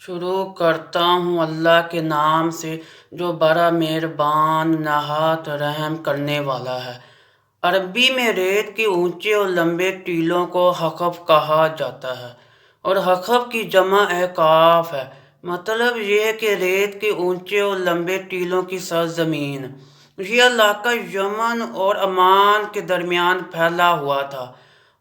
شروع کرتا ہوں اللہ کے نام سے جو بڑا مہربان نہایت رحم کرنے والا ہے۔ عربی میں ریت کے اونچے اور لمبے ٹیلوں کو حقف کہا جاتا ہے اور حقف کی جمع احقاف ہے۔ مطلب یہ ہے کہ ریت کے اونچے اور لمبے ٹیلوں کی سرزمین۔ یہ علاقہ یمن اور عمان کے درمیان پھیلا ہوا تھا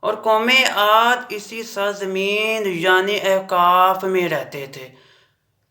اور قوم عاد اسی سرزمین یعنی احقاف میں رہتے تھے۔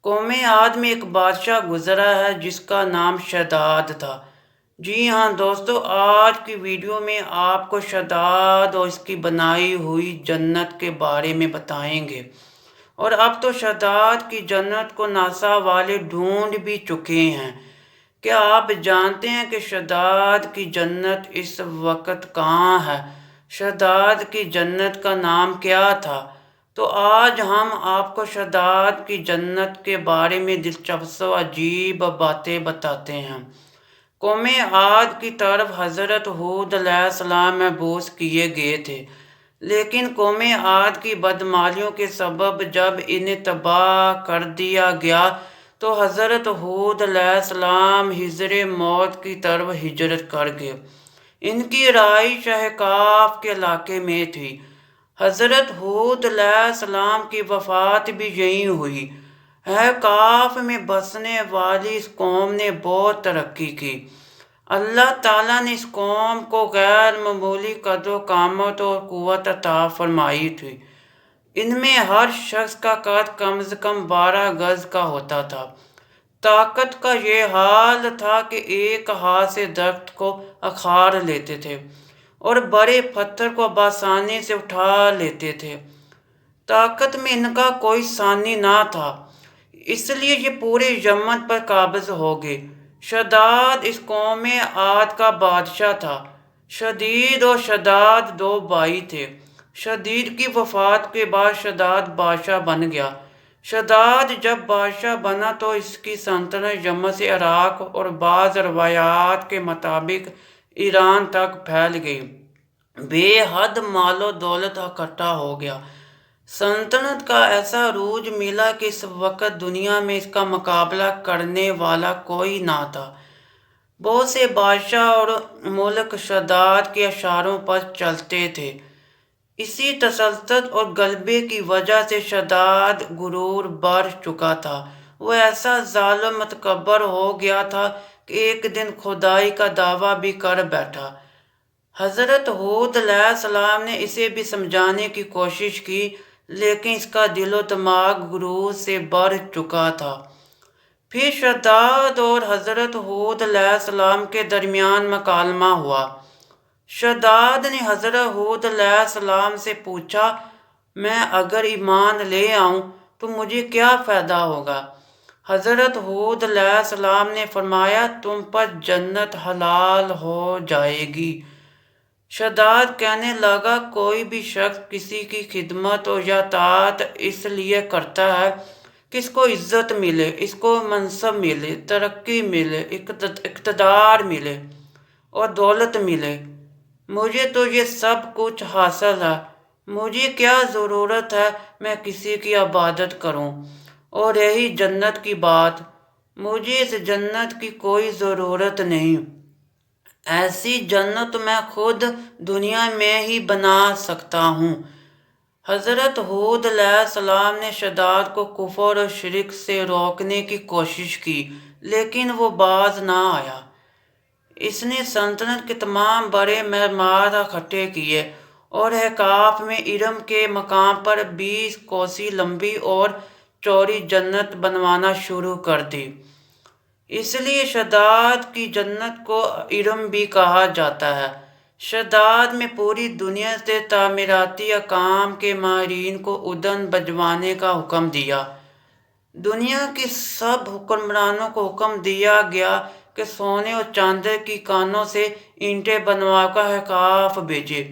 قوم عاد میں ایک بادشاہ گزرا ہے جس کا نام شداد تھا۔ جی ہاں دوستو، آج کی ویڈیو میں آپ کو شداد اور اس کی بنائی ہوئی جنت کے بارے میں بتائیں گے۔ اور اب تو شداد کی جنت کو ناسا والے ڈھونڈ بھی چکے ہیں۔ کیا آپ جانتے ہیں کہ شداد کی جنت اس وقت کہاں ہے؟ شداد کی جنت کا نام کیا تھا؟ تو آج ہم آپ کو شداد کی جنت کے بارے میں دلچسپ و عجیب باتیں بتاتے ہیں۔ قوم عاد کی طرف حضرت ہود علیہ السلام مبعوث کیے گئے تھے، لیکن قوم عاد کی بدعملیوں کے سبب جب انہیں تباہ کر دیا گیا تو حضرت ہود علیہ السلام حضر موت کی طرف ہجرت کر گئے۔ ان کی رہائش احقاف کے علاقے میں تھی۔ حضرت ہود علیہ السلام کی وفات بھی یہیں ہوئی۔ احقاف میں بسنے والی اس قوم نے بہت ترقی کی۔ اللہ تعالیٰ نے اس قوم کو غیر معمولی قد و قامت اور قوت عطا فرمائی تھی۔ ان میں ہر شخص کا قد کم از کم 12 گز کا ہوتا تھا۔ طاقت کا یہ حال تھا کہ ایک ہاتھ سے درخت کو اکھاڑ لیتے تھے اور بڑے پتھر کو بآسانی سے اٹھا لیتے تھے۔ طاقت میں ان کا کوئی ثانی نہ تھا، اس لیے یہ پورے یمن پر قابض ہو گئے۔ شداد اس قوم عاد کا بادشاہ تھا۔ شدید اور شداد دو بھائی تھے۔ شدید کی وفات کے بعد شداد بادشاہ بن گیا۔ شداد جب بادشاہ بنا تو اس کی سلطنت یمن سے عراق اور بعض روایات کے مطابق ایران تک پھیل گئی۔ بے حد مال و دولت اکٹھا ہو گیا۔ سلطنت کا ایسا عروج ملا کہ اس وقت دنیا میں اس کا مقابلہ کرنے والا کوئی نہ تھا۔ بہت سے بادشاہ اور ملک شداد کے اشاروں پر چلتے تھے۔ اسی تسلط اور غلبے کی وجہ سے شداد غرور بڑھ چکا تھا۔ وہ ایسا ظالم متکبر ہو گیا تھا کہ ایک دن خدائی کا دعویٰ بھی کر بیٹھا۔ حضرت ہود علیہ السلام نے اسے بھی سمجھانے کی کوشش کی، لیکن اس کا دل و دماغ غرور سے بھر چکا تھا۔ پھر شداد اور حضرت ہود علیہ السلام کے درمیان مکالمہ ہوا۔ شداد نے حضرت ہود علیہ السلام سے پوچھا، میں اگر ایمان لے آؤں تو مجھے کیا فائدہ ہوگا؟ حضرت ہود علیہ السلام نے فرمایا، تم پر جنت حلال ہو جائے گی۔ شداد کہنے لگا، کوئی بھی شخص کسی کی خدمت اور یا اطاعت اس لیے کرتا ہے کہ اس کو عزت ملے، اس کو منصب ملے، ترقی ملے، اقتدار ملے اور دولت ملے۔ مجھے تو یہ سب کچھ حاصل ہے، مجھے کیا ضرورت ہے میں کسی کی عبادت کروں؟ اور رہی جنت کی بات، مجھے اس جنت کی کوئی ضرورت نہیں۔ ایسی جنت میں خود دنیا میں ہی بنا سکتا ہوں۔ حضرت ہود علیہ السلام نے شداد کو کفر اور شرک سے روکنے کی کوشش کی، لیکن وہ باز نہ آیا۔ اس نے سلطنت کے تمام بڑے معمار اکٹھے کیے اور احقاف میں ارم کے مقام پر 20 کوس لمبی اور چوڑی جنت بنوانا شروع کر دی۔ اس لیے شداد کی جنت کو ارم بھی کہا جاتا ہے۔ شداد میں پوری دنیا سے تعمیراتی کام کے ماہرین کو اذن بجوانے کا حکم دیا۔ دنیا کے سب حکمرانوں کو حکم دیا گیا کہ سونے اور چاندی کی کانوں سے اینٹیں بنوا کر احقاف بھیجیں۔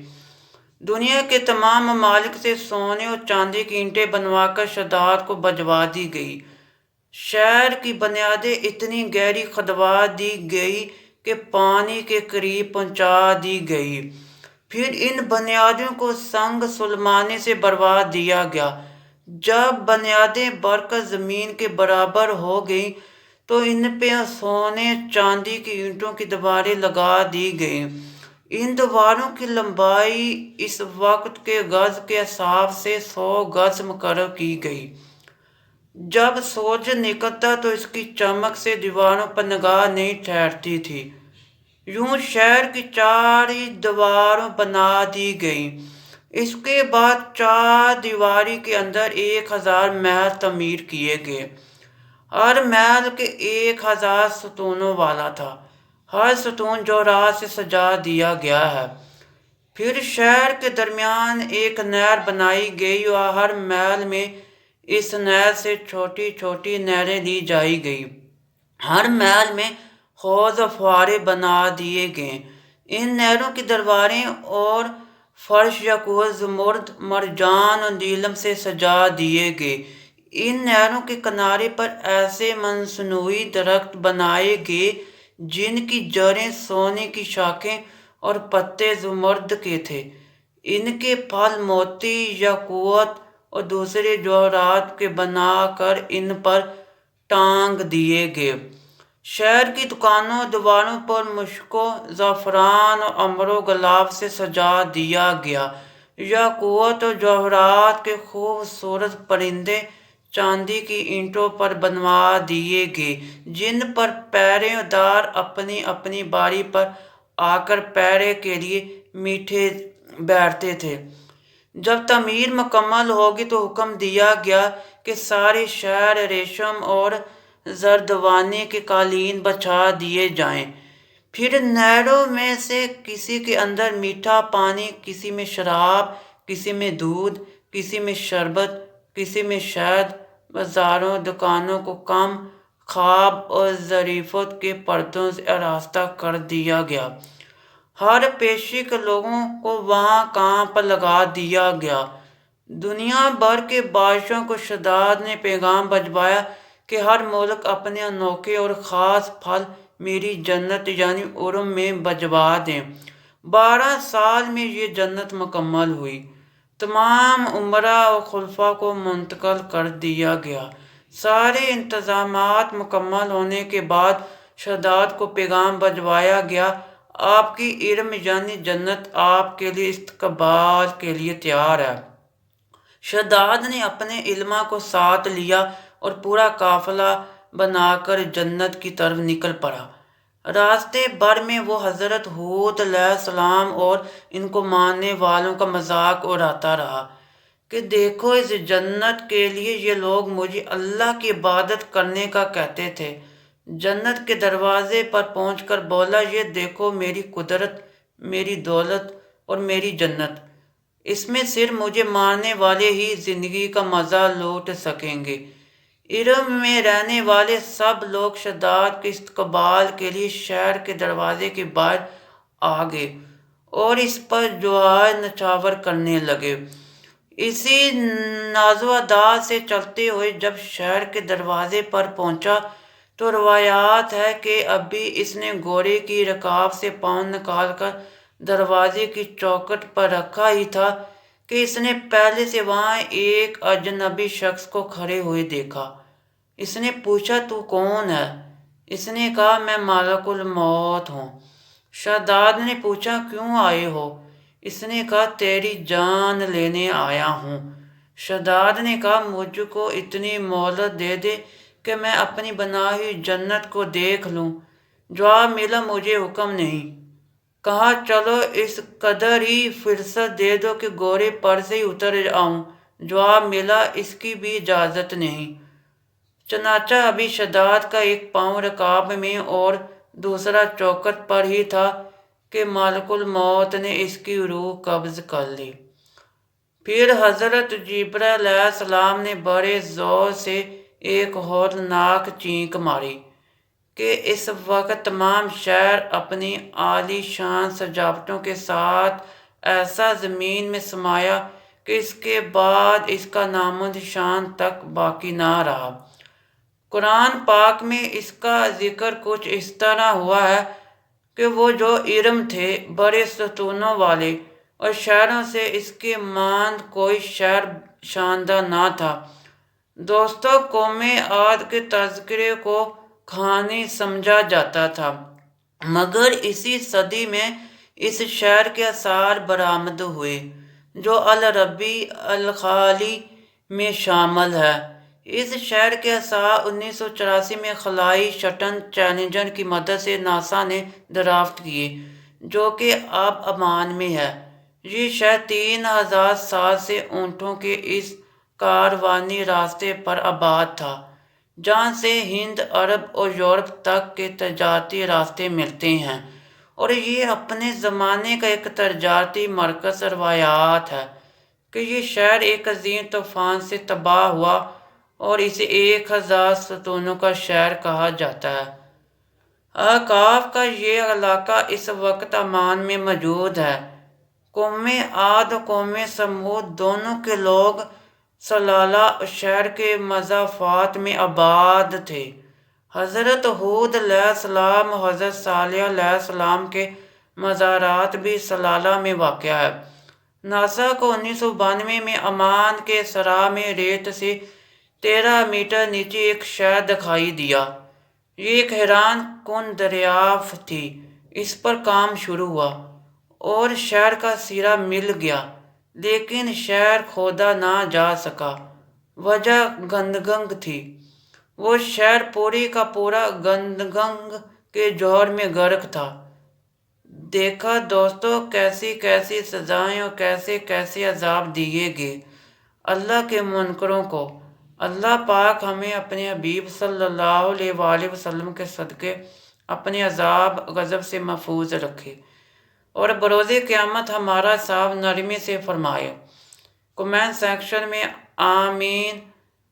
دنیا کے تمام ممالک سے سونے اور چاندی کی اینٹیں بنوا کر شداد کو بھجوا دی گئی۔ شہر کی بنیادیں اتنی گہری کھدوا دی گئی کہ پانی کے قریب پہنچا دی گئی۔ پھر ان بنیادوں کو سنگ سلیمانی سے بھروا دیا گیا جب بنیادیں بڑھ کر زمین کے برابر ہو گئیں تو ان پہ سونے چاندی کی اینٹوں کی دیواریں لگا دی گئیں۔ ان دیواروں کی لمبائی اس وقت کے گز کے حساب سے 100 گز مقرر کی گئی۔ جب سورج نکلتا تو اس کی چمک سے دیواروں پر نگاہ نہیں ٹھہرتی تھی۔ یوں شہر کی 4 دیواریں بنا دی گئیں۔ اس کے بعد 4 دیواری کے اندر 1000 محل تعمیر کیے گئے۔ ہر محل کے 1000 ستونوں والا تھا۔ ہر ستون جوہرات سے سجا دیا گیا ہے۔ پھر شہر کے درمیان ایک نہر بنائی گئی اور ہر محل میں اس نہر سے چھوٹی چھوٹی نہریں لی جائی گئی۔ ہر محل میں حوض اور فوارے بنا دیے گئے۔ ان نہروں کی دیواریں اور فرش یاقوت، زمرد، مرجان اور نیلم سے سجا دیے گئے۔ ان نہروں کے کنارے پر ایسے مصنوعی درخت بنائے گئے جن کی جڑیں سونے کی شاخیں اور پتے زمرد کے تھے۔ ان کے پھل موتی، یاقوت اور دوسرے جواہرات کے بنا کر ان پر ٹانگ دیے گئے۔ شہر کی دکانوں اور دیواروں پر مشکوں، زعفران اور عنبر و گلاب سے سجا دیا گیا۔ یاقوت اور جواہرات کے خوبصورت پرندے چاندی کی اینٹوں پر بنوا دیے گئے جن پر پہرے دار اپنی اپنی باری پر آ کر پہرے کے لیے میٹھے بیٹھتے تھے۔ جب تعمیر مکمل ہوگی تو حکم دیا گیا کہ سارے شہر ریشم اور زردوانی کے قالین بچھا دیے جائیں۔ پھر نہروں میں سے کسی کے اندر میٹھا پانی، کسی میں شراب، کسی میں دودھ، کسی میں شربت، کسی میں شہد۔ بازاروں، دکانوں کو کم خواب اور ظریفیت کے پردوں سے آراستہ کر دیا گیا۔ ہر پیشے کے لوگوں کو وہاں کام پر لگا دیا گیا۔ دنیا بھر کے بادشاہوں کو شداد نے پیغام بھجوایا کہ ہر ملک اپنے انوکھے اور خاص پھل میری جنت یعنی ارم میں بھجوا دیں۔ 12 سال میں یہ جنت مکمل ہوئی۔ تمام امراء اور خلفاء کو منتقل کر دیا گیا۔ سارے انتظامات مکمل ہونے کے بعد شداد کو پیغام بھجوایا گیا، آپ کی ارم یعنی جنت آپ کے لیے استقبال کے لیے تیار ہے۔ شداد نے اپنے علماء کو ساتھ لیا اور پورا قافلہ بنا کر جنت کی طرف نکل پڑا۔ راستے بھر میں وہ حضرت ہود علیہ السلام اور ان کو ماننے والوں کا مذاق اڑاتا رہا کہ دیکھو اس جنت کے لیے یہ لوگ مجھے اللہ کی عبادت کرنے کا کہتے تھے۔ جنت کے دروازے پر پہنچ کر بولا، یہ دیکھو میری قدرت، میری دولت اور میری جنت۔ اس میں صرف مجھے ماننے والے ہی زندگی کا مزہ لوٹ سکیں گے۔ ارم میں رہنے والے سب لوگ شداد کے استقبال کے لیے شہر کے دروازے کے باہر آ گئے اور اس پر جوہر نچھاور کرنے لگے۔ اسی ناز و ادا سے چلتے ہوئے جب شہر کے دروازے پر پہنچا تو روایات ہے کہ ابھی اس نے گھوڑے کی رکاب سے پاؤں نکال کر دروازے کی چوکھٹ پر رکھا ہی تھا کہ اس نے پہلے سے وہاں ایک اجنبی شخص کو کھڑے ہوئے دیکھا۔ اس نے پوچھا، تو کون ہے؟ اس نے کہا، میں ملک الموت ہوں۔ شداد نے پوچھا، کیوں آئے ہو؟ اس نے کہا، تیری جان لینے آیا ہوں۔ شداد نے کہا، مجھ کو اتنی مہلت دے دے کہ میں اپنی بنائی ہوئی جنت کو دیکھ لوں۔ جواب ملا، مجھے حکم نہیں۔ کہا، چلو اس قدر ہی فرصت دے دو کہ گھوڑے پر سے ہی اتر آؤں۔ جواب ملا، اس کی بھی اجازت نہیں۔ چنانچہ ابھی شداد کا ایک پاؤں رکاب میں اور دوسرا چوکھٹ پر ہی تھا کہ ملک الموت نے اس کی روح قبض کر لی۔ پھر حضرت جبرائیل علیہ السلام نے بڑے زور سے ایک ہولناک چینک ماری کہ اس وقت تمام شہر اپنی عالی شان سجاوٹوں کے ساتھ ایسا زمین میں سمایا کہ اس کے بعد اس کا نام و نشان تک باقی نہ رہا۔ قرآن پاک میں اس کا ذکر کچھ اس طرح ہوا ہے کہ وہ جو ارم تھے بڑے ستونوں والے اور شہروں سے اس کے ماند کوئی شہر شاندار نہ تھا۔ دوستوں، قوم عاد کے تذکرے کو کہانی سمجھا جاتا تھا، مگر اسی صدی میں اس شعر کے اثار برآمد ہوئے جو الربیع الخالی میں شامل ہے۔ اس شعر کے اثار 1984 میں خلائی شٹل چیلنجر کی مدد سے ناسا نے دریافت کیے، جو کہ اب عمان میں ہے۔ یہ شہر 3000 سال سے اونٹوں کے اس کاروانی راستے پر آباد تھا جہاں سے ہند، عرب اور یورپ تک کے تجارتی راستے ملتے ہیں، اور یہ اپنے زمانے کا ایک تجارتی مرکز۔ روایات ہے کہ یہ شہر ایک عظیم طوفان سے تباہ ہوا اور اسے 1000 ستونوں کا شہر کہا جاتا ہے۔ احقاف کا یہ علاقہ اس وقت عمان میں موجود ہے۔ قوم عاد و قوم سمود دونوں کے لوگ صلالہ شہر کے مضافات میں آباد تھے۔ حضرت ہود علیہ السلام اور حضرت صالح علیہ السلام کے مزارات بھی صلالہ میں واقع ہے۔ ناسا کو 1992 میں عمان کے صحرا میں ریت سے 13 میٹر نیچے ایک شہر دکھائی دیا۔ یہ ایک حیران کن دریافت تھی۔ اس پر کام شروع ہوا اور شہر کا سرا مل گیا، لیکن شہر کھودا نہ جا سکا۔ وجہ گندگنگ تھی۔ وہ شہر پوری کا پورا گندگنگ کے جوہر میں غرق تھا۔ دیکھا دوستو، کیسی کیسی سزائیں اور کیسے کیسے عذاب دیے گئے اللہ کے منکروں کو۔ اللہ پاک ہمیں اپنے حبیب صلی اللہ علیہ وآلہ وسلم کے صدقے اپنے عذاب غضب سے محفوظ رکھے اور بروز قیامت ہمارا حساب نرمی سے فرمائے۔ کمنٹ سیکشن میں آمین،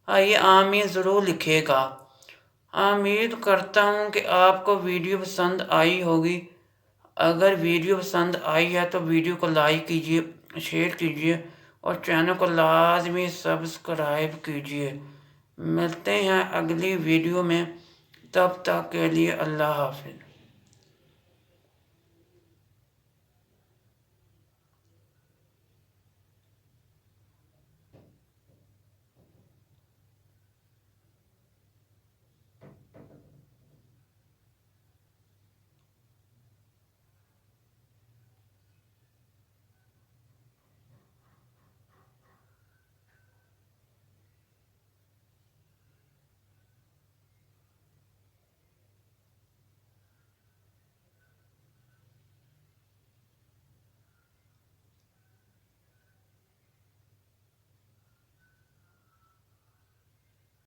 آئیے آمین ضرور لکھیے گا۔ امید کرتا ہوں کہ آپ کو ویڈیو پسند آئی ہوگی۔ اگر ویڈیو پسند آئی ہے تو ویڈیو کو لائک کیجیے، شیئر کیجیے اور چینل کو لازمی سبسکرائب کیجیے۔ ملتے ہیں اگلی ویڈیو میں، تب تک کے لیے اللہ حافظ۔